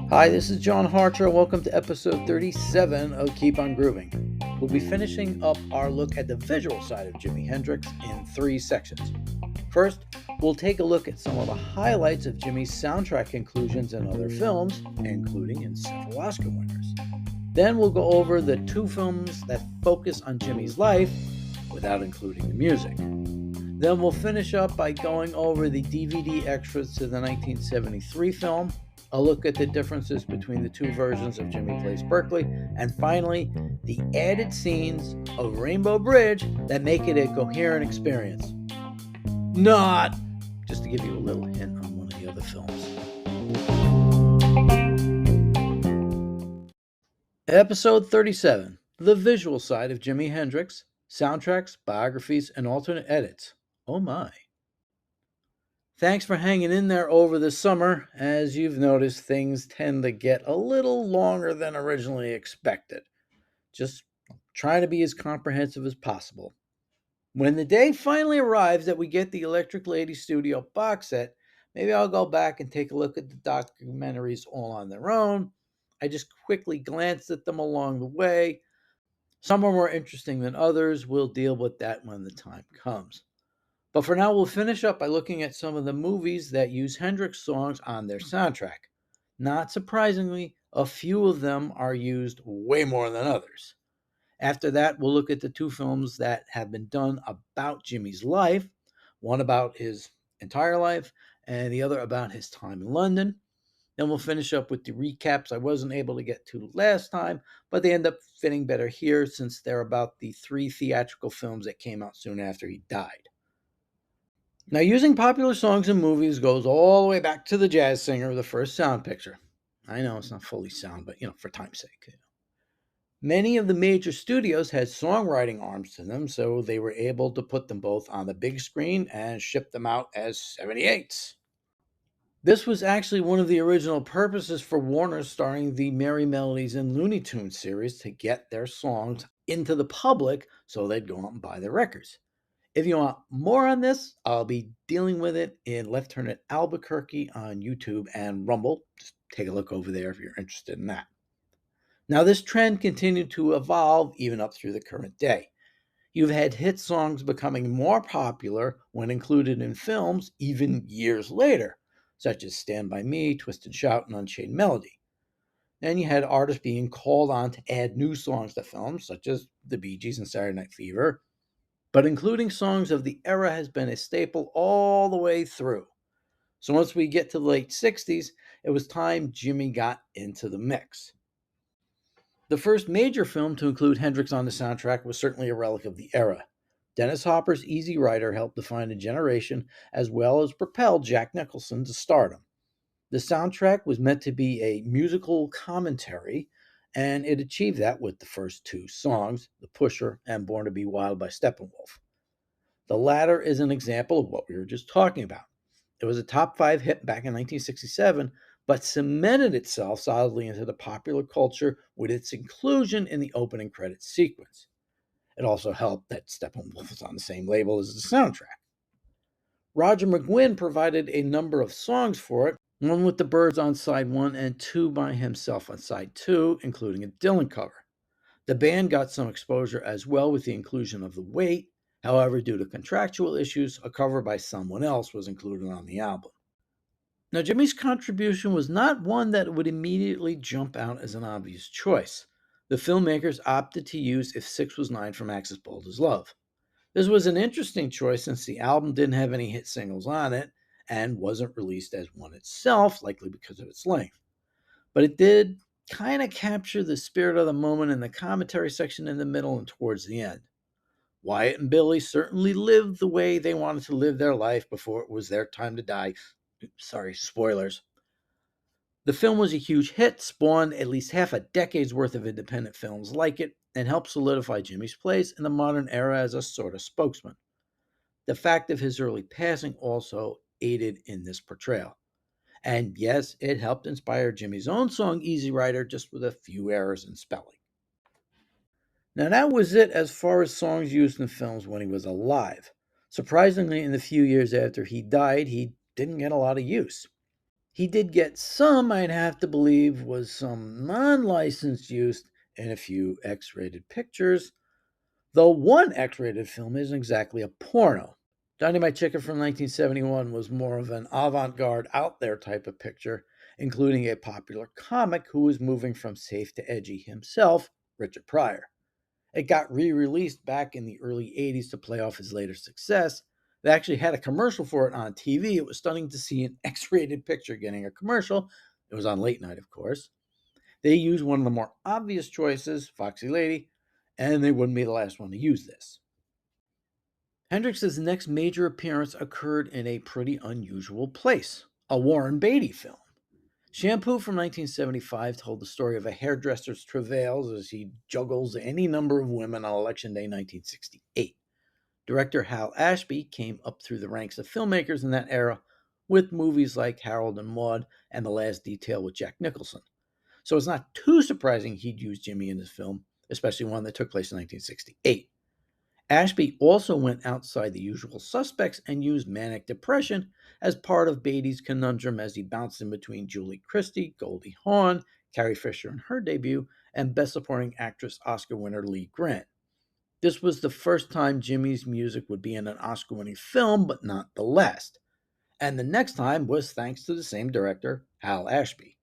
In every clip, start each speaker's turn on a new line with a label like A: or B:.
A: Hi, this is John Harcher. Welcome to episode 37 of Keep on Grooving. We'll be finishing up our look at the visual side of Jimi Hendrix in 3 sections. First, we'll take a look at some of the highlights of Jimi's soundtrack inclusions in other films, including in several Oscar winners. Then we'll go over the 2 films that focus on Jimi's life without including the music. Then we'll finish up by going over the DVD extras to the 1973 film, a look at the differences between the 2 versions of Jimi Plays Berkeley, and finally, the added scenes of Rainbow Bridge that make it a coherent experience. Not just to give you a little hint on one of the other films. Episode 37, the visual side of Jimi Hendrix, soundtracks, biographies, and alternate edits. Oh my. Thanks for hanging in there over the summer. As you've noticed, things tend to get a little longer than originally expected. Just trying to be as comprehensive as possible. When the day finally arrives that we get the Electric Lady Studio box set, maybe I'll go back and take a look at the documentaries all on their own. I just quickly glanced at them along the way. Some are more interesting than others. We'll deal with that when the time comes. But for now, we'll finish up by looking at some of the movies that use Hendrix songs on their soundtrack. Not surprisingly, a few of them are used way more than others. After that, we'll look at the 2 films that have been done about Jimi's life, one about his entire life and the other about his time in London. Then we'll finish up with the recaps I wasn't able to get to last time, but they end up fitting better here since they're about the 3 theatrical films that came out soon after he died. Now, using popular songs in movies goes all the way back to the jazz singer of the first sound picture. I know it's not fully sound, but for time's sake. Many of the major studios had songwriting arms to them, so they were able to put them both on the big screen and ship them out as 78s. This was actually one of the original purposes for Warner starting the Merry Melodies and Looney Tunes series, to get their songs into the public so they'd go out and buy their records. If you want more on this, I'll be dealing with it in Left Turn at Albuquerque on YouTube and Rumble. Just take a look over there if you're interested in that. Now, this trend continued to evolve even up through the current day. You've had hit songs becoming more popular when included in films even years later, such as Stand By Me, Twist and Shout, and Unchained Melody. Then you had artists being called on to add new songs to films, such as the Bee Gees and Saturday Night Fever. But including songs of the era has been a staple all the way through. So once we get to the late 60s, it was time Jimi got into the mix. The first major film to include Hendrix on the soundtrack was certainly a relic of the era. Dennis Hopper's Easy Rider helped define a generation, as well as propel Jack Nicholson to stardom. The soundtrack was meant to be a musical commentary, and it achieved that with the first 2 songs, The Pusher and Born to Be Wild by Steppenwolf. The latter is an example of what we were just talking about. It was a top 5 hit back in 1967, but cemented itself solidly into the popular culture with its inclusion in the opening credits sequence. It also helped that Steppenwolf was on the same label as the soundtrack. Roger McGuinn provided a number of songs for it, one with the Byrds on side 1 and 2 by himself on side 2, including a Dylan cover. The band got some exposure as well with the inclusion of The Weight. However, due to contractual issues, a cover by someone else was included on the album. Now, Jimi's contribution was not one that would immediately jump out as an obvious choice. The filmmakers opted to use If 6 Was 9 from Axis Bold as Love. This was an interesting choice since the album didn't have any hit singles on it and wasn't released as one itself, likely because of its length. But it did kind of capture the spirit of the moment in the commentary section in the middle and towards the end. Wyatt and Billy certainly lived the way they wanted to live their life before it was their time to die. Sorry, spoilers. The film was a huge hit, spawned at least half a decade's worth of independent films like it, and helped solidify Jimi's place in the modern era as a sort of spokesman. The fact of his early passing also aided in this portrayal. And yes, it helped inspire Jimi's own song Easy Rider, just with a few errors in spelling. Now, that was it as far as songs used in films when he was alive. Surprisingly, in the few years after he died, he didn't get a lot of use. He did get some, I'd have to believe, was some non licensed use in a few X rated pictures, though one X rated film isn't exactly a porno. Dynamite Chicken from 1971 was more of an avant garde, out there type of picture, including a popular comic who was moving from safe to edgy himself, Richard Pryor. It got re released back in the early 80s to play off his later success. They actually had a commercial for it on TV. It was stunning to see an X rated picture getting a commercial. It was on late night, of course. They used one of the more obvious choices, Foxy Lady, and they wouldn't be the last one to use this. Hendrix's next major appearance occurred in a pretty unusual place, a Warren Beatty film. Shampoo from 1975 told the story of a hairdresser's travails as he juggles any number of women on Election Day 1968. Director Hal Ashby came up through the ranks of filmmakers in that era with movies like Harold and Maude and The Last Detail with Jack Nicholson. So it's not too surprising he'd use Jimmy in his film, especially one that took place in 1968. Ashby also went outside the usual suspects and used manic depression as part of Beatty's conundrum as he bounced in between Julie Christie, Goldie Hawn, Carrie Fisher in her debut, and Best Supporting Actress Oscar winner Lee Grant. This was the first time Jimmy's music would be in an Oscar winning film, but not the last. And the next time was thanks to the same director, Hal Ashby.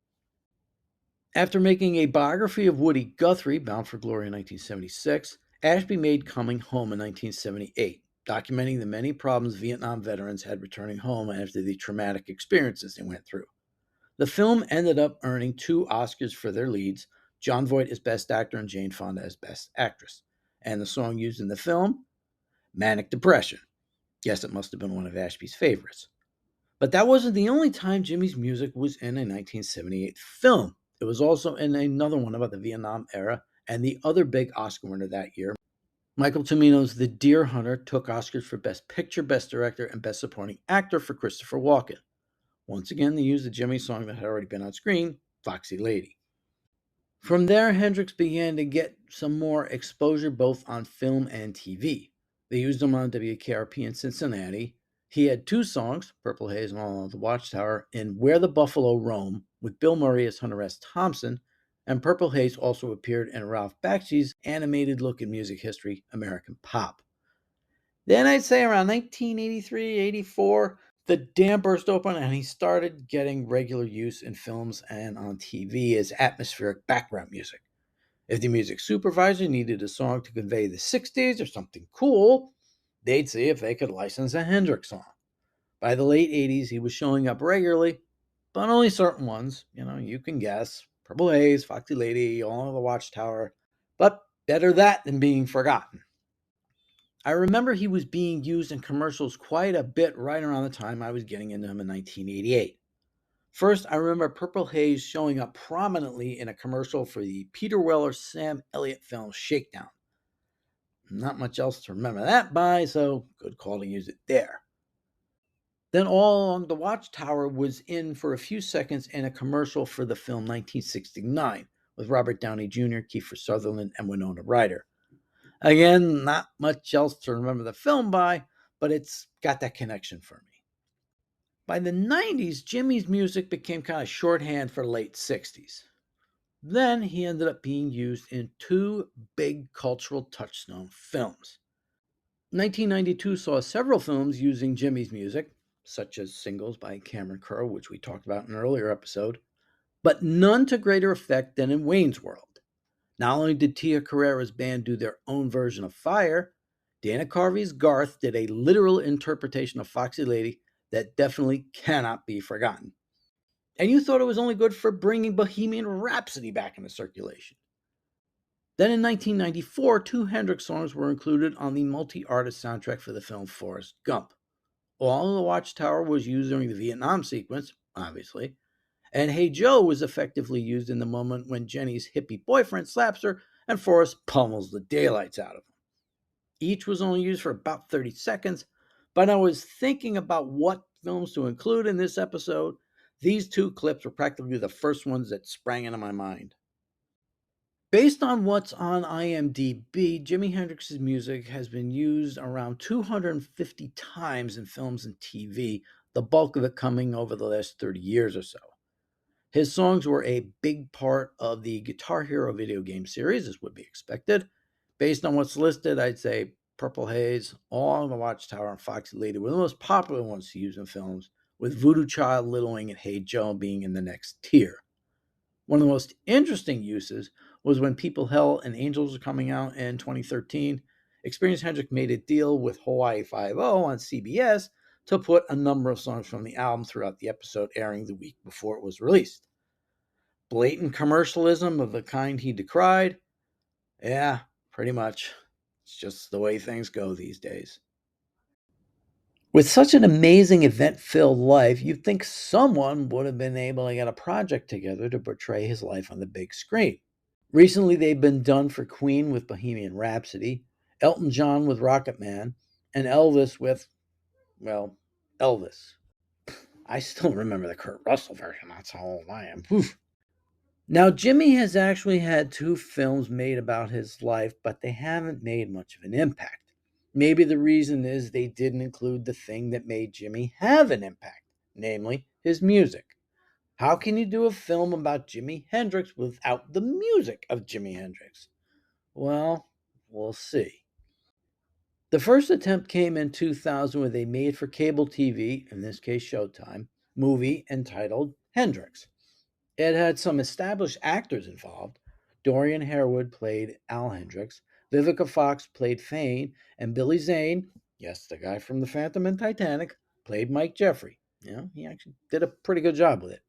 A: After making a biography of Woody Guthrie, Bound for Glory in 1976, Ashby made Coming Home in 1978, documenting the many problems Vietnam veterans had returning home after the traumatic experiences they went through. The film ended up earning 2 Oscars for their leads, Jon Voight as Best Actor and Jane Fonda as Best Actress. And the song used in the film? Manic Depression. Yes, it must have been one of Ashby's favorites. But that wasn't the only time Jimmy's music was in a 1978 film. It was also in another one about the Vietnam era, and the other big Oscar winner that year, Michael Cimino's The Deer Hunter, took Oscars for Best Picture, Best Director, and Best Supporting Actor for Christopher Walken. Once again, they used the Jimmy song that had already been on screen, Foxy Lady. From there, Hendrix began to get some more exposure both on film and TV. They used him on WKRP in Cincinnati. He had 2 songs, Purple Haze and All Along the Watchtower, in Where the Buffalo Roam, with Bill Murray as Hunter S. Thompson, and Purple Haze also appeared in Ralph Bakshi's animated look in music history, American Pop. Then I'd say around 1983, 84, the dam burst open and he started getting regular use in films and on TV as atmospheric background music. If the music supervisor needed a song to convey the 60s or something cool, they'd see if they could license a Hendrix song. By the late 80s, he was showing up regularly, but only certain ones. You can guess. Purple Haze, Foxy Lady, All Along the Watchtower. But better that than being forgotten. I remember he was being used in commercials quite a bit right around the time I was getting into him in 1988. First, I remember Purple Haze showing up prominently in a commercial for the Peter Weller Sam Elliott film Shakedown. Not much else to remember that by, so good call to use it there. Then All Along the Watchtower was in for a few seconds in a commercial for the film 1969 with Robert Downey Jr., Kiefer Sutherland, and Winona Ryder. Again, not much else to remember the film by, but it's got that connection for me. By the 90s, Jimmy's music became kind of shorthand for the late 60s. Then he ended up being used in 2 big cultural touchstone films. 1992 saw several films using Jimmy's music, such as Singles by Cameron Crowe, which we talked about in an earlier episode, but none to greater effect than in Wayne's World. Not only did Tia Carrere's band do their own version of Fire, Dana Carvey's Garth did a literal interpretation of Foxy Lady that definitely cannot be forgotten. And you thought it was only good for bringing Bohemian Rhapsody back into circulation. Then in 1994, 2 Hendrix songs were included on the multi-artist soundtrack for the film Forrest Gump. All the Watchtower was used during the Vietnam sequence, obviously, and Hey Joe was effectively used in the moment when Jenny's hippie boyfriend slaps her and Forrest pummels the daylights out of him. Each was only used for about 30 seconds, but I was thinking about what films to include in this episode. These 2 clips were practically the first ones that sprang into my mind. Based on what's on IMDb, Jimi Hendrix's music has been used around 250 times in films and TV, the bulk of it coming over the last 30 years or so. His songs were a big part of the Guitar Hero video game series, as would be expected. Based on what's listed, I'd say Purple Haze, All on the Watchtower, and Foxy Lady were the most popular ones to use in films, with Voodoo Child, Little Wing, and Hey Joe being in the next tier. One of the most interesting uses was when People Hell and Angels were coming out in 2013. Experience Hendrix made a deal with Hawaii Five-O on CBS to put a number of songs from the album throughout the episode, airing the week before it was released. Blatant commercialism of the kind he decried? Yeah, pretty much. It's just the way things go these days. With such an amazing event filled life, you'd think someone would have been able to get a project together to portray his life on the big screen. Recently, they've been done for Queen with Bohemian Rhapsody, Elton John with Rocket Man, and Elvis with, well, Elvis. I still remember the Kurt Russell version. That's how old I am. Whew. Now, Jimmy has actually had two films made about his life, but they haven't made much of an impact. Maybe the reason is they didn't include the thing that made Jimmy have an impact, namely his music. How can you do a film about Jimi Hendrix without the music of Jimi Hendrix? Well, we'll see. The first attempt came in 2000 with a made for cable TV, in this case Showtime, movie entitled Hendrix. It had some established actors involved. Dorian Harewood played Al Hendrix, Vivica Fox played Fane, and Billy Zane, yes, the guy from The Phantom and Titanic, played Mike Jeffrey. He actually did a pretty good job with it.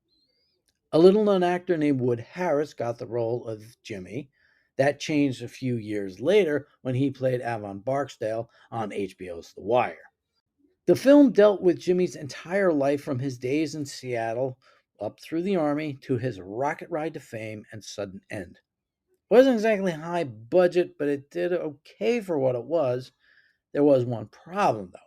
A: A little known actor named Wood Harris got the role of Jimmy. That changed a few years later when he played Avon Barksdale on HBO's The Wire. The film dealt with Jimmy's entire life from his days in Seattle up through the Army to his rocket ride to fame and sudden end. It wasn't exactly high budget, but it did okay for what it was. There was one problem, though.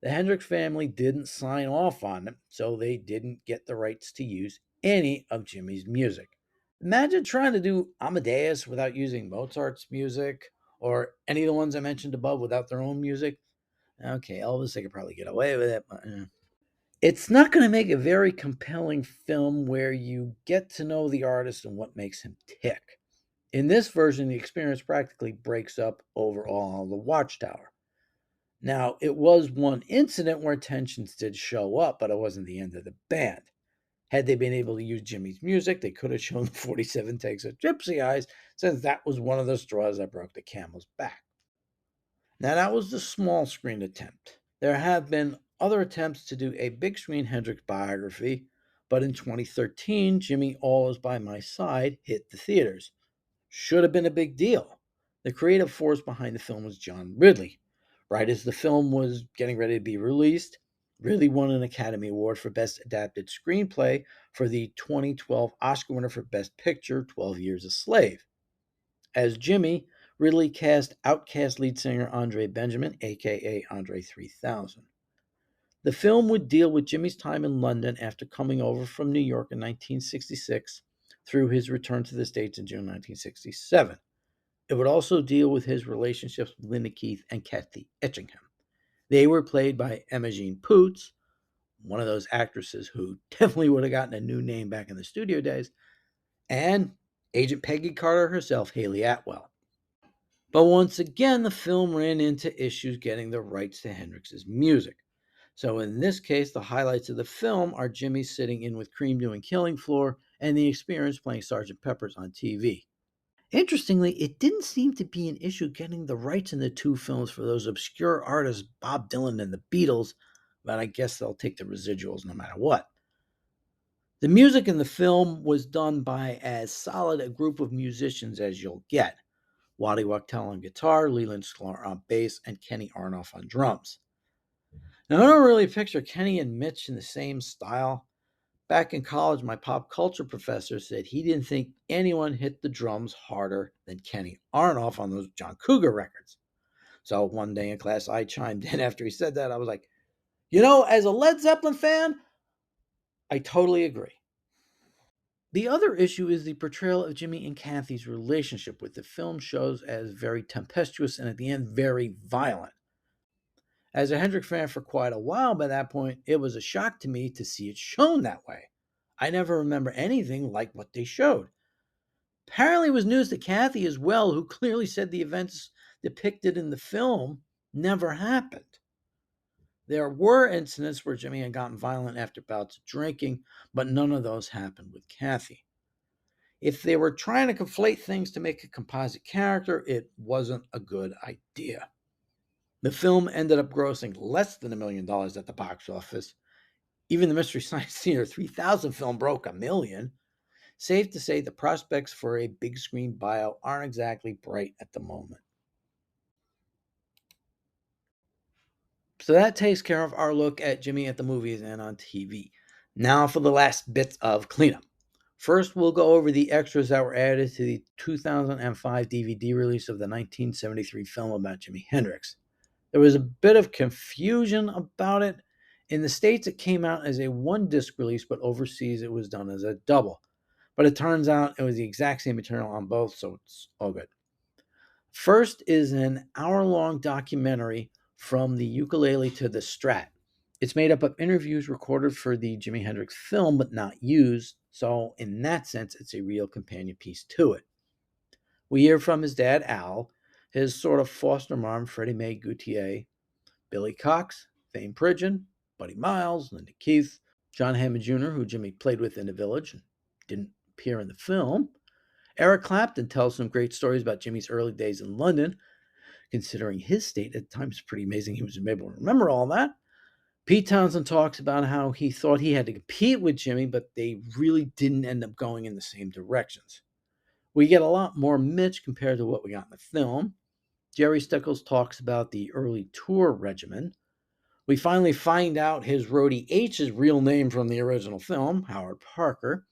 A: The Hendrix family didn't sign off on it, so they didn't get the rights to use any of Jimmy's music. Imagine trying to do Amadeus without using Mozart's music, or any of the ones I mentioned above without their own music. Okay, Elvis, they could probably get away with it, but it's not going to make a very compelling film where you get to know the artist and what makes him tick. In this version, the experience practically breaks up over all the Watchtower. Now, it was one incident where tensions did show up, but it wasn't the end of the band. Had they been able to use Jimmy's music, they could have shown the 47 takes of Gypsy Eyes, since that was one of the straws that broke the camel's back. Now, that was the small screen attempt. There have been other attempts to do a big screen Hendrix biography, but in 2013, Jimmy All Is By My Side hit the theaters. Should have been a big deal. The creative force behind the film was John Ridley. Right as the film was getting ready to be released, Ridley won an Academy Award for Best Adapted Screenplay for the 2012 Oscar winner for Best Picture, 12 Years a Slave. As Jimmy, Ridley cast Outkast lead singer Andre Benjamin, aka Andre 3000. The film would deal with Jimmy's time in London after coming over from New York in 1966 through his return to the States in June 1967. It would also deal with his relationships with Linda Keith and Kathy Etchingham. They were played by Emma Jean Poots, one of those actresses who definitely would have gotten a new name back in the studio days, and Agent Peggy Carter herself, Haley Atwell. But once again, the film ran into issues getting the rights to Hendrix's music. So in this case, the highlights of the film are Jimmy sitting in with Cream doing Killing Floor and the Experience playing Sgt. Pepper's on TV. Interestingly, it didn't seem to be an issue getting the rights in the two films for those obscure artists Bob Dylan and the Beatles, but I guess they'll take the residuals no matter what. The music in the film was done by as solid a group of musicians as you'll get. Waddy Wachtel on guitar, Leland Sklar on bass, and Kenny Arnoff on drums. Now, I don't really picture Kenny and Mitch in the same style. Back in college, my pop culture professor said he didn't think anyone hit the drums harder than Kenny Arnoff on those John Cougar records. So one day in class, I chimed in after he said that. I was like, as a Led Zeppelin fan, I totally agree. The other issue is the portrayal of Jimi and Kathy's relationship, with the film shows as very tempestuous and at the end very violent. As a Hendrix fan for quite a while by that point, it was a shock to me to see it shown that way. I never remember anything like what they showed. Apparently, it was news to Kathy as well, who clearly said the events depicted in the film never happened. There were incidents where Jimi had gotten violent after bouts of drinking, but none of those happened with Kathy. If they were trying to conflate things to make a composite character, it wasn't a good idea. The film ended up grossing less than $1 million at the box office. Even the Mystery Science Theater 3000 film broke $1 million. Safe to say the prospects for a big screen bio aren't exactly bright at the moment. So that takes care of our look at Jimi at the movies and on TV. Now for the last bits of cleanup. First, we'll go over the extras that were added to the 2005 DVD release of the 1973 film about Jimi Hendrix. There was a bit of confusion about it. In the States, it came out as a one-disc release, but overseas it was done as a double. But it turns out it was the exact same material on both, so it's all good. First is an hour-long documentary From the Ukulele to the Strat. It's made up of interviews recorded for the Jimi Hendrix film, but not used, so in that sense, it's a real companion piece to it. We hear from his dad, Al, his sort of foster mom, Freddie Mae Gautier, Billy Cox, Thane Pridgeon, Buddy Miles, Linda Keith, John Hammond Jr., who Jimi played with in The Village and didn't appear in the film. Eric Clapton tells some great stories about Jimi's early days in London. Considering his state at the time, it's pretty amazing he was able to remember all that. Pete Townsend talks about how he thought he had to compete with Jimi, but they really didn't end up going in the same directions. We get a lot more Mitch compared to what we got in the film. Jerry Stickles talks about the early tour regimen. We finally find out his roadie H's real name from the original film, Howard Parker.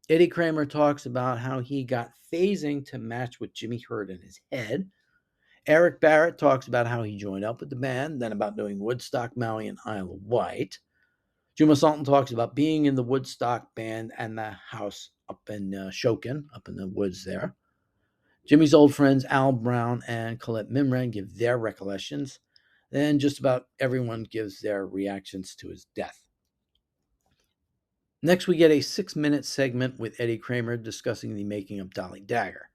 A: Eddie Kramer talks about how he got phasing to match what Jimi heard in his head. Eric Barrett talks about how he joined up with the band, then about doing Woodstock, Maui, and Isle of Wight. Juma Sultan talks about being in the Woodstock band and the house up in Shokin, up in the woods there. Jimi's old friends Al Brown and Colette Mimran give their recollections. Then just about everyone gives their reactions to his death. Next, we get a 6-minute segment with Eddie Kramer discussing the making of Dolly Dagger.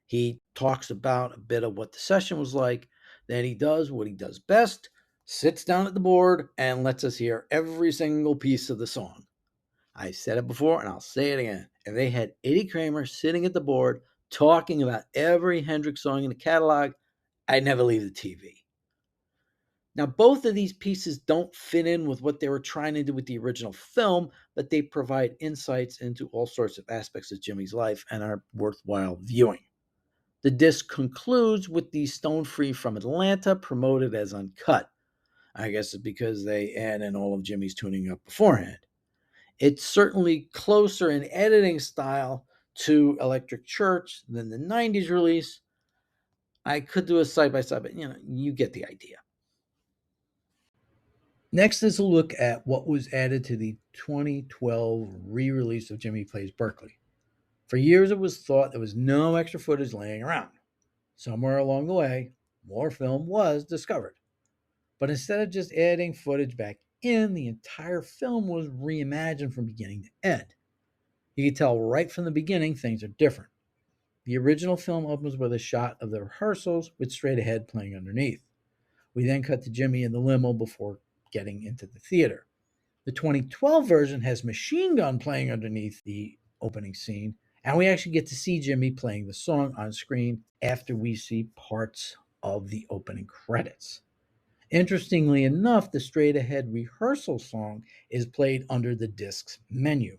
A: He talks about a bit of what the session was like. Then he does what he does best, sits down at the board, and lets us hear every single piece of the song. I said it before, and I'll say it again. If they had Eddie Kramer sitting at the board talking about every Hendrix song in the catalog, I'd never leave the TV. Now, both of these pieces don't fit in with what they were trying to do with the original film, but they provide insights into all sorts of aspects of Jimi's life and are worthwhile viewing. The disc concludes with the Stone Free from Atlanta promoted as uncut. I guess it's because they add in all of Jimi's tuning up beforehand. It's certainly closer in editing style to Electric Church than the 90s release. I could do a side-by-side, but you get the idea. Next is a look at what was added to the 2012 re-release of Jimi Plays Berkeley. For years, it was thought there was no extra footage laying around. Somewhere along the way, more film was discovered. But instead of just adding footage back in, the entire film was reimagined from beginning to end. You can tell right from the beginning things are different. The original film opens with a shot of the rehearsals with Straight Ahead playing underneath. We then cut to Jimi in the limo before getting into the theater. The 2012 version has Machine Gun playing underneath the opening scene, and we actually get to see Jimi playing the song on screen after we see parts of the opening credits. Interestingly enough, the Straight Ahead rehearsal song is played under the disc's menu.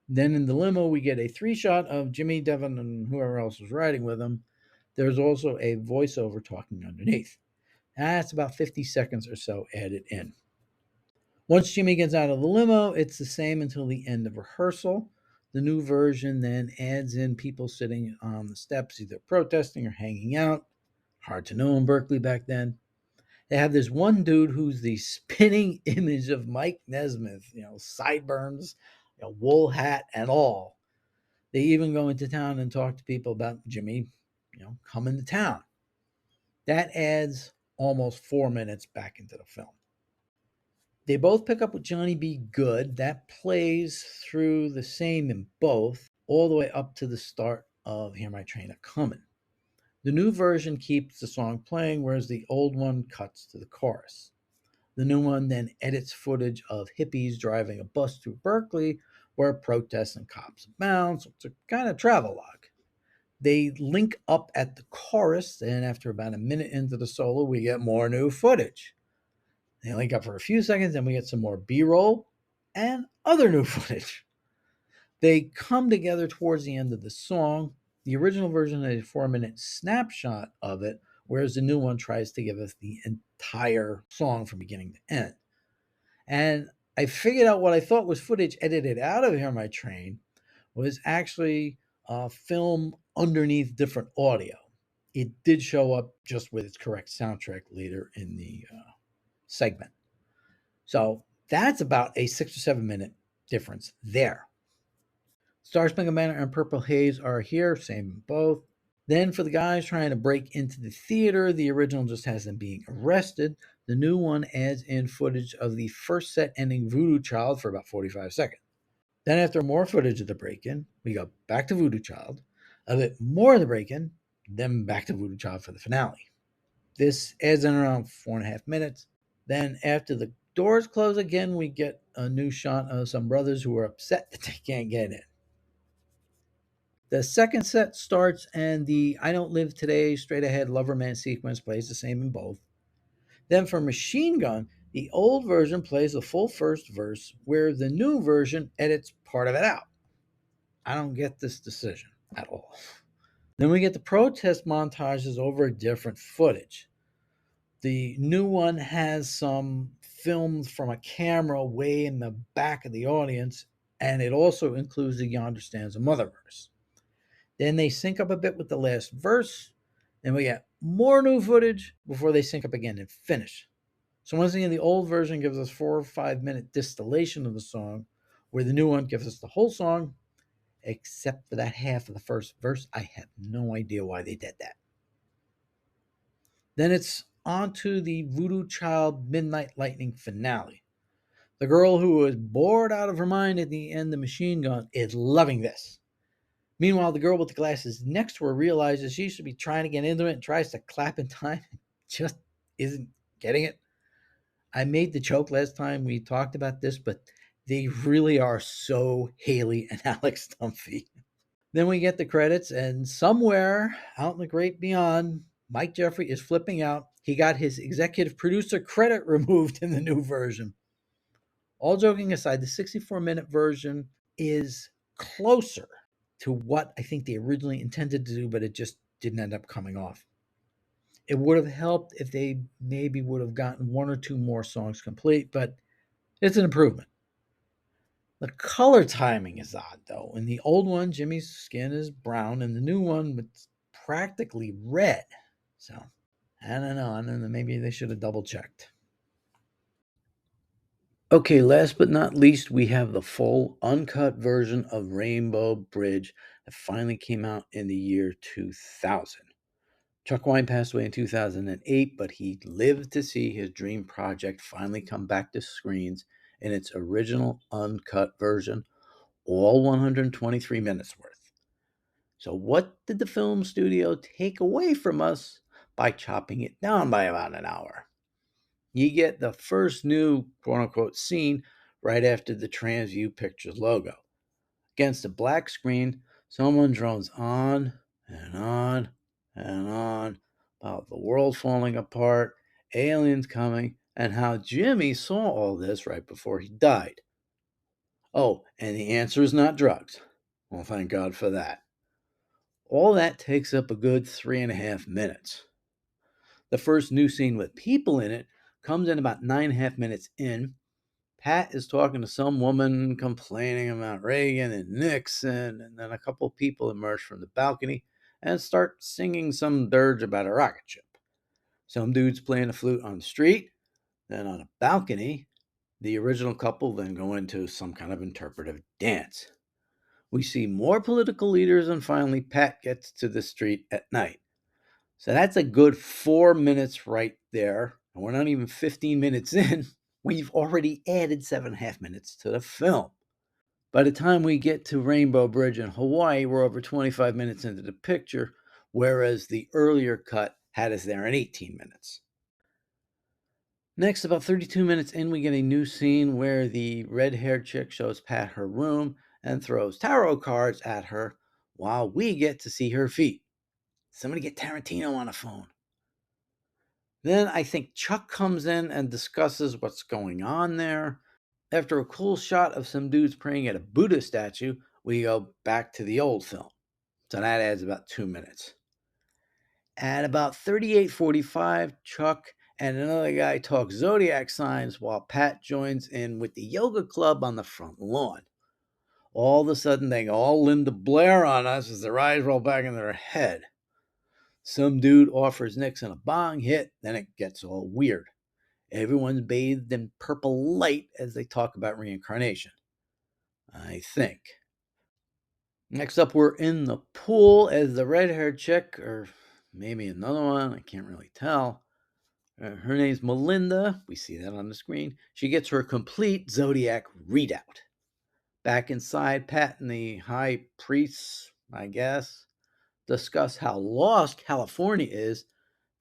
A: Then in the limo, we get a 3-shot of Jimi, Devin, and whoever else was riding with him. There's also a voiceover talking underneath. That's about 50 seconds or so added in. Once Jimi gets out of the limo, it's the same until the end of rehearsal. The new version then adds in people sitting on the steps, either protesting or hanging out. Hard to know in Berkeley back then. They have this one dude who's the spinning image of Mike Nesmith, sideburns, wool hat and all. They even go into town and talk to people about Jimmy, coming to town. That adds almost 4 minutes back into the film. They both pick up with Johnny B. Good. That plays through the same in both, all the way up to the start of Hear My Train a Comin'. The new version keeps the song playing, whereas the old one cuts to the chorus. The new one then edits footage of hippies driving a bus through Berkeley where protests and cops abound. So it's a kind of travelogue. They link up at the chorus, and after about a minute into the solo, we get more new footage. They link up for a few seconds, and we get some more B roll and other new footage. They come together towards the end of the song. The original version is a 4-minute snapshot of it, whereas the new one tries to give us the entire song from beginning to end. And I figured out what I thought was footage edited out of Hear My Train was actually film underneath different audio. It did show up just with its correct soundtrack later in the segment. So that's about a 6 or 7 minute difference there. Star Spangled Banner and Purple Haze are here, same in both. Then for the guys trying to break into the theater, the original just has them being arrested. The new one adds in footage of the first set ending Voodoo Child for about 45 seconds. Then after more footage of the break-in, we go back to Voodoo Child, a bit more of the break-in, then back to Voodoo Child for the finale. This adds in around 4.5 minutes. Then after the doors close again, we get a new shot of some brothers who are upset that they can't get in. The second set starts, and the I Don't Live Today straight ahead Lover Man sequence plays the same in both. Then for Machine Gun, the old version plays the full first verse, where the new version edits part of it out. I don't get this decision at all. Then we get the protest montages over different footage. The new one has some filmed from a camera way in the back of the audience, and it also includes the Yonder Stands a Mother verse. Then they sync up a bit with the last verse. Then we get more new footage before they sync up again and finish. So once again, the old version gives us 4 or 5 minute distillation of the song, where the new one gives us the whole song, except for that half of the first verse. I have no idea why they did that. Then it's on to the Voodoo Child Midnight Lightning finale. The girl who was bored out of her mind at the end of Machine Gun is loving this. Meanwhile, the girl with the glasses next to her realizes she should be trying to get into it and tries to clap in time. Just isn't getting it. I made the joke last time we talked about this, but they really are so Haley and Alex Stumpy. Then we get the credits, and somewhere out in the great beyond, Mike Jeffrey is flipping out. He got his executive producer credit removed in the new version. All joking aside, the 64-minute version is closer to what I think they originally intended to do, but it just didn't end up coming off. It would have helped if they maybe would have gotten 1 or 2 more songs complete, but it's an improvement. The color timing is odd, though. In the old one, Jimmy's skin is brown, and the new one, it's practically red. So, I don't know. Maybe they should have double checked. Okay, last but not least, we have the full uncut version of Rainbow Bridge that finally came out in the year 2000. Chuck Wine passed away in 2008, but he lived to see his dream project finally come back to screens in its original uncut version, all 123 minutes worth. So, what did the film studio take away from us by chopping it down by about an hour? You get the first new quote unquote scene right after the Transview Pictures logo. Against a black screen, someone drones on and on and on about the world falling apart, aliens coming, and how Jimmy saw all this right before he died. Oh, and the answer is not drugs. Well, thank God for that. All that takes up a good 3.5 minutes. The first new scene with people in it comes in about 9.5 minutes in. Pat is talking to some woman complaining about Reagan and Nixon, and then a couple of people emerge from the balcony and start singing some dirge about a rocket ship. Some dude's playing a flute on the street, then on a balcony. The original couple then go into some kind of interpretive dance. We see more political leaders, and finally, Pat gets to the street at night. So that's a good 4 minutes right there. And we're not even 15 minutes in. We've already added 7.5 minutes to the film. By the time we get to Rainbow Bridge in Hawaii, we're over 25 minutes into the picture, whereas the earlier cut had us there in 18 minutes. Next, about 32 minutes in, we get a new scene where the red-haired chick shows Pat her room and throws tarot cards at her while we get to see her feet. Somebody get Tarantino on the phone. Then I think Chuck comes in and discusses what's going on there. After a cool shot of some dudes praying at a Buddha statue, we go back to the old film. So that adds about 2 minutes. At about 38:45, Chuck and another guy talk zodiac signs while Pat joins in with the yoga club on the front lawn. All of a sudden, they go all Linda Blair on us as their eyes roll back in their head. Some dude offers Nixon a bong hit, then it gets all weird. Everyone's bathed in purple light as they talk about reincarnation, I think. Next up, we're in the pool as the red-haired chick, or maybe another one, I can't really tell. Her name's Melinda. We see that on the screen. She gets her complete zodiac readout. Back inside, Pat and the high priests, I guess, discuss how lost California is.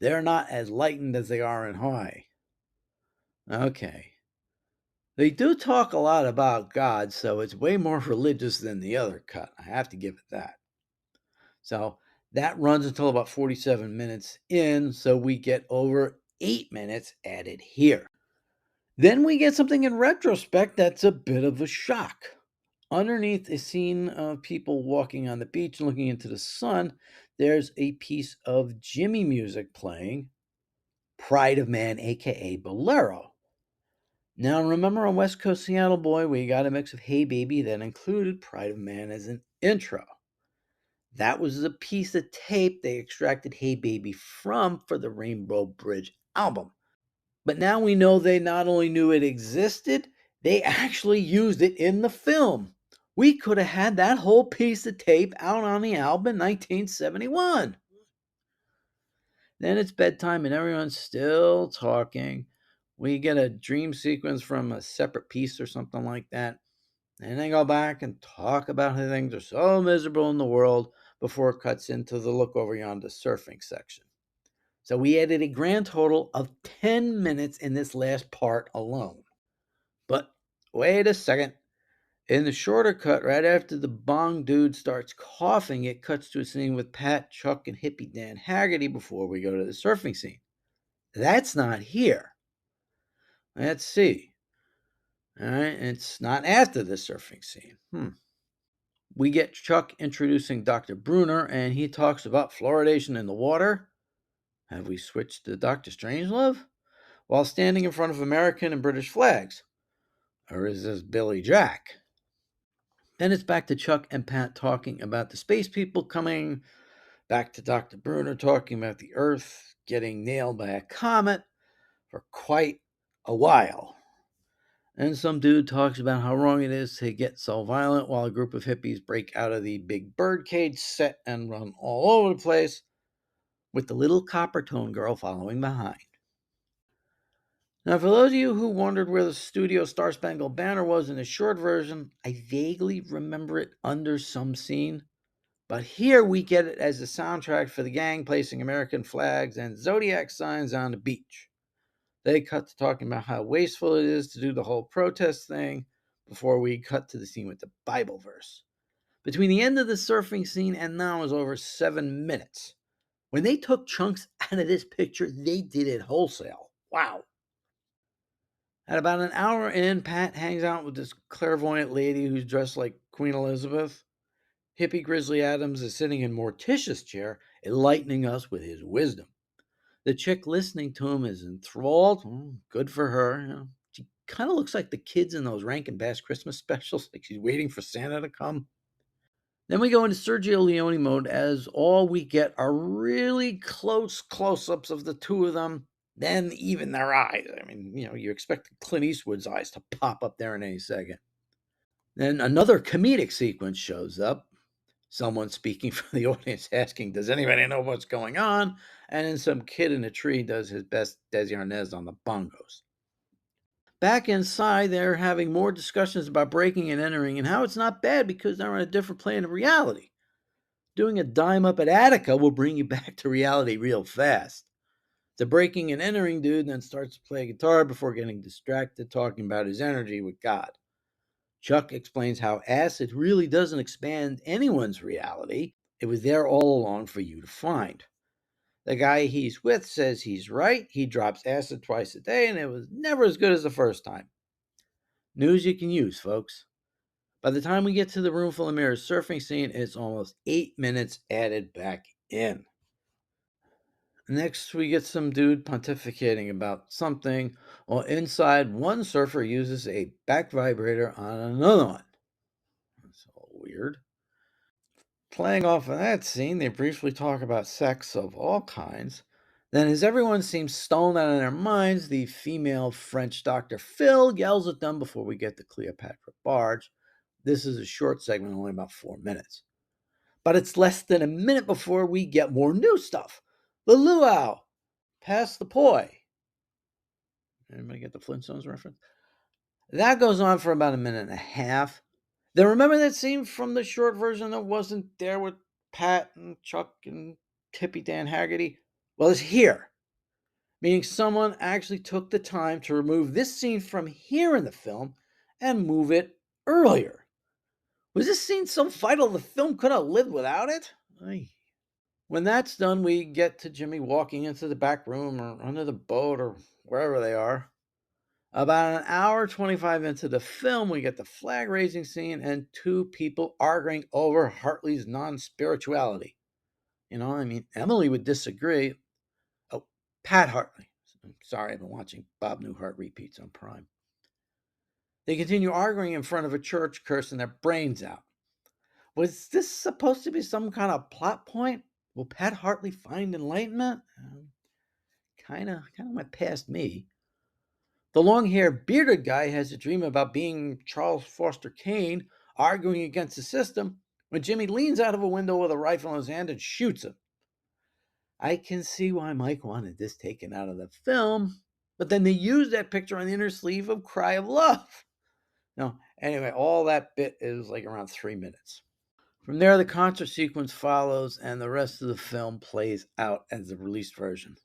A: They're not as lightened as they are in Hawaii. Okay. They do talk a lot about God, so it's way more religious than the other cut. I have to give it that. So that runs until about 47 minutes in, so we get over 8 minutes added here. Then we get something in retrospect that's a bit of a shock. Underneath a scene of people walking on the beach and looking into the sun, there's a piece of Jimi music playing, Pride of Man, aka Bolero. Now, remember on West Coast Seattle Boy, we got a mix of Hey Baby that included Pride of Man as an intro. That was a piece of tape they extracted Hey Baby from for the Rainbow Bridge album. But now we know they not only knew it existed, they actually used it in the film. We could have had that whole piece of tape out on the album in 1971. Then it's bedtime and everyone's still talking. We get a dream sequence from a separate piece or something like that. And they go back and talk about how things are so miserable in the world before it cuts into the look over yonder surfing section. So we added a grand total of 10 minutes in this last part alone. But wait a second. In the shorter cut, right after the bong dude starts coughing, it cuts to a scene with Pat, Chuck, and hippie Dan Haggerty before we go to the surfing scene. That's not here. Let's see. All right, it's not after the surfing scene. We get Chuck introducing Dr. Bruner, and he talks about fluoridation in the water. Have we switched to Dr. Strangelove? While standing in front of American and British flags. Or is this Billy Jack? Then it's back to Chuck and Pat talking about the space people coming, back to Dr. Bruner talking about the Earth getting nailed by a comet for quite a while. And some dude talks about how wrong it is to get so violent while a group of hippies break out of the big birdcage set and run all over the place, with the little copper tone girl following behind. Now, for those of you who wondered where the studio Star Spangled Banner was in the short version, I vaguely remember it under some scene. But here we get it as the soundtrack for the gang placing American flags and zodiac signs on the beach. They cut to talking about how wasteful it is to do the whole protest thing before we cut to the scene with the Bible verse. Between the end of the surfing scene and now is over 7 minutes. When they took chunks out of this picture, they did it wholesale. Wow. At about an hour in, Pat hangs out with this clairvoyant lady who's dressed like Queen Elizabeth. Hippie Grizzly Adams is sitting in Morticia's chair, enlightening us with his wisdom. The chick listening to him is enthralled. Good for her. She kind of looks like the kids in those Rankin Bass Christmas specials, like she's waiting for Santa to come. Then we go into Sergio Leone mode as all we get are really close close-ups of the two of them, then even their eyes. I mean, you expect Clint Eastwood's eyes to pop up there in any second. Then another comedic sequence shows up. Someone speaking from the audience asking, "Does anybody know what's going on?" And then some kid in a tree does his best Desi Arnaz on the bongos. Back inside, they're having more discussions about breaking and entering and how it's not bad because they're on a different plane of reality. Doing a dime up at Attica will bring you back to reality real fast. The breaking and entering dude then starts to play guitar before getting distracted talking about his energy with God. Chuck explains how acid really doesn't expand anyone's reality. It was there all along for you to find. The guy he's with says he's right. He drops acid twice a day, and it was never as good as the first time. News you can use, folks. By the time we get to the room full of mirrors surfing scene, it's almost 8 minutes added back in. Next, we get some dude pontificating about something, while inside, one surfer uses a back vibrator on another one. That's all weird. Playing off of that scene, they briefly talk about sex of all kinds. Then, as everyone seems stoned out of their minds, the female French Dr. Phil yells at them before we get to Cleopatra Barge. This is a short segment, only about 4 minutes. But it's less than a minute before we get more new stuff. The luau, pass the poi. Anybody get the Flintstones reference? That goes on for about a minute and a half. Then remember that scene from the short version that wasn't there with Pat and Chuck and Tippy Dan Haggerty? Well, it's here. Meaning someone actually took the time to remove this scene from here in the film and move it earlier. Was this scene so vital the film could have lived without it? Ay. When that's done, we get to Jimmy walking into the back room or under the boat or wherever they are. About an hour 25 into the film, we get the flag raising scene and two people arguing over Hartley's non spirituality. Emily would disagree. Oh, Pat Hartley. I'm sorry, I've been watching Bob Newhart repeats on Prime. They continue arguing in front of a church, cursing their brains out. Was this supposed to be some kind of plot point? Will Pat Hartley find enlightenment? Kind of went past me. The long-haired, bearded guy has a dream about being Charles Foster Kane, arguing against the system, when Jimmy leans out of a window with a rifle in his hand and shoots him. I can see why Mike wanted this taken out of the film, but then they used that picture on the inner sleeve of Cry of Love. No, anyway, all that bit is like around 3 minutes. From there, the concert sequence follows, and the rest of the film plays out as the released version.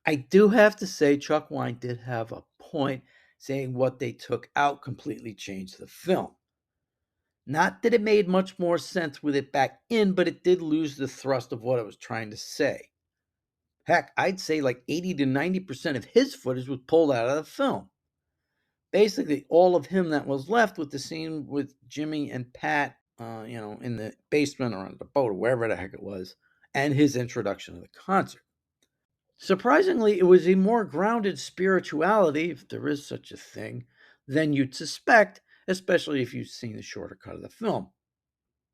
A: I do have to say, Chuck Wine did have a point saying what they took out completely changed the film. Not that it made much more sense with it back in, but it did lose the thrust of what it was trying to say. Heck, I'd say like 80 to 90% of his footage was pulled out of the film. Basically, all of him that was left with the scene with Jimmy and Pat, in the basement or on the boat or wherever the heck it was, and his introduction to the concert. Surprisingly, it was a more grounded spirituality, if there is such a thing, than you'd suspect, especially if you've seen the shorter cut of the film.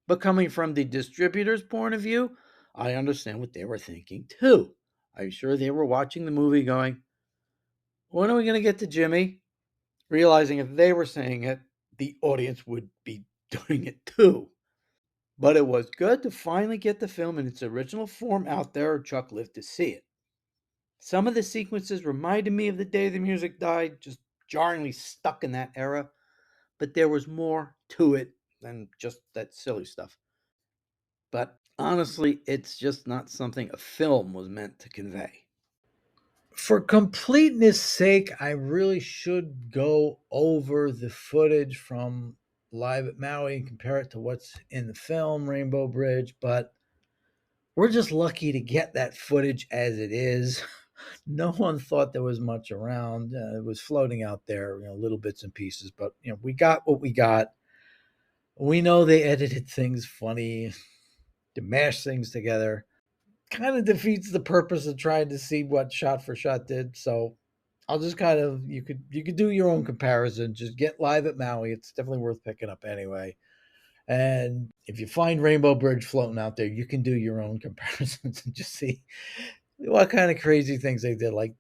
A: But coming from the distributor's point of view, I understand what they were thinking too. I'm sure they were watching the movie going, when are we going to get to Jimmy? Realizing if they were saying it, the audience would be doing it too. But it was good to finally get the film in its original form out there. Chuck lived to see it. Some of the sequences reminded me of the day the music died, just jarringly stuck in that era, but there was more to it than just that silly stuff. But honestly, it's just not something a film was meant to convey. For completeness sake, I really should go over the footage from Live at Maui and compare it to what's in the film, Rainbow Bridge, but we're just lucky to get that footage as it is. No one thought there was much around. It was floating out there, little bits and pieces, but we got what we got. We know they edited things funny to mash things together. Kind of defeats the purpose of trying to see what shot for shot did. So I'll just you could do your own comparison. Just get Live at Maui. It's definitely worth picking up anyway. And if you find Rainbow Bridge floating out there, you can do your own comparisons and just see what kind of crazy things they did. Like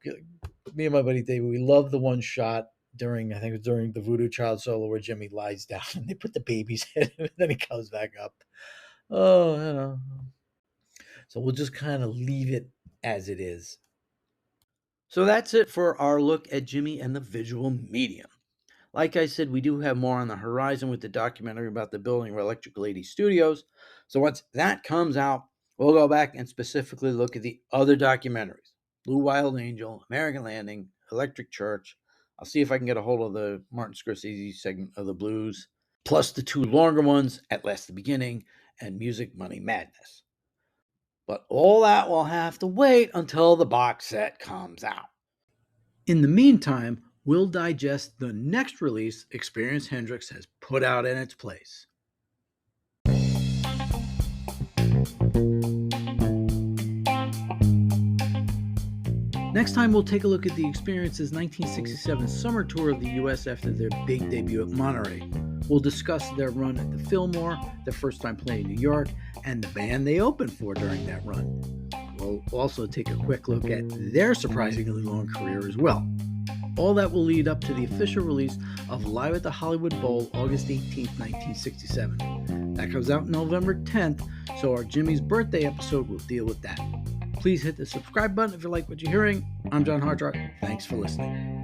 A: me and my buddy David, we love the one shot during, I think it was during the Voodoo Child solo where Jimmy lies down and they put the baby's head in and then he comes back up. Oh, you know. So we'll just kind of leave it as it is. So that's it for our look at Jimmy and the visual medium. Like I said, we do have more on the horizon with the documentary about the building of Electric Lady Studios. So once that comes out, we'll go back and specifically look at the other documentaries: Blue Wild Angel, American Landing, Electric Church. I'll see if I can get a hold of the Martin Scorsese segment of the Blues, plus the two longer ones, At Last the Beginning and Music, Money, Madness. But all that will have to wait until the box set comes out. In the meantime, we'll digest the next release Experience Hendrix has put out in its place. Next time, we'll take a look at the Experience's 1967 summer tour of the U.S. after their big debut at Monterey. We'll discuss their run at the Fillmore, their first time playing New York, and the band they opened for during that run. We'll also take a quick look at their surprisingly long career as well. All that will lead up to the official release of Live at the Hollywood Bowl, August 18, 1967. That comes out November 10th, so our Jimmy's birthday episode will deal with that. Please hit the subscribe button if you like what you're hearing. I'm John Hartrock. Thanks for listening.